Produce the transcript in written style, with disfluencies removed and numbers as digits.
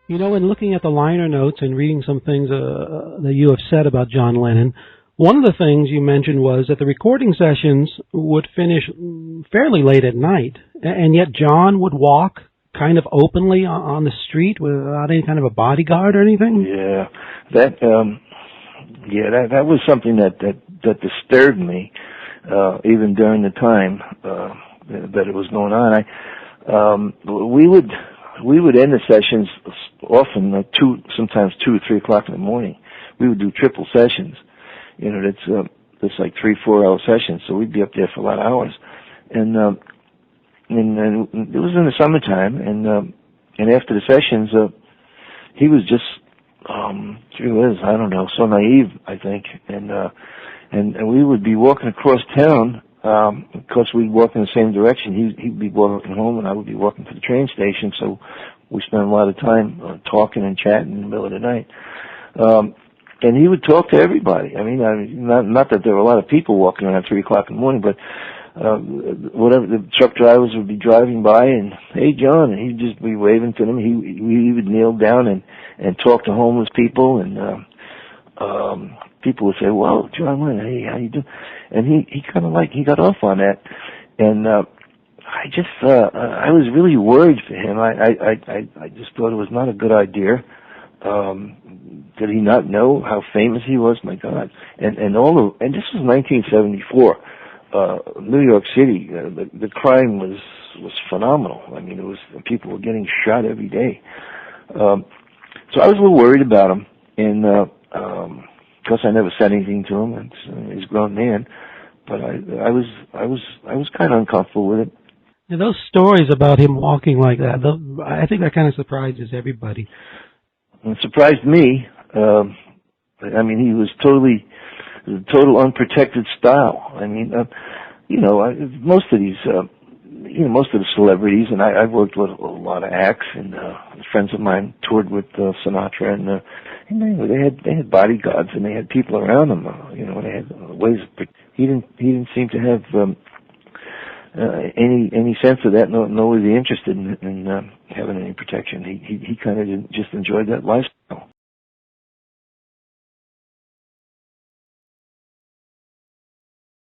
You know, in looking at the liner notes and reading some things that you have said about John Lennon, one of the things you mentioned was that the recording sessions would finish fairly late at night, and yet John would walk kind of openly on the street without any kind of a bodyguard or anything? Yeah, that was something that disturbed me, even during the time that it was going on. We would end the sessions often at sometimes 2 or 3 o'clock in the morning. We would do triple sessions. You know, that's like 3-4 hour sessions. So we'd be up there for a lot of hours, and it was in the summertime, and after the sessions, he was just, gee whiz, I don't know, so naive, I think, and we would be walking across town. Of course, we'd walk in the same direction. He'd be walking home, and I would be walking to the train station. So we spent a lot of time talking and chatting in the middle of the night. And he would talk to everybody. I mean, not that there were a lot of people walking around at 3 o'clock in the morning, but whatever, the truck drivers would be driving by, and hey, John, and he'd just be waving to them. He would kneel down and talk to homeless people, and people would say, "Well, John Lennon, hey, how you doing?" And he kind of he got off on that, and I was really worried for him. I just thought it was not a good idea. Did he not know how famous he was? My God! And this was 1974. New York City, the crime was phenomenal. I mean, people were getting shot every day. So I was a little worried about him, and of course I never said anything to him. He's a grown man, but I was kind of uncomfortable with it. Now, those stories about him walking like that, I think that kind of surprises everybody. It surprised me. I mean, he was total unprotected style. I mean, most of these, most of the celebrities, and I've worked with a lot of acts, and friends of mine toured with Sinatra, and they had bodyguards, and they had people around them. They had ways. He didn't seem to have any sense of that, nor was he interested in having any protection. He kind of just enjoyed that lifestyle.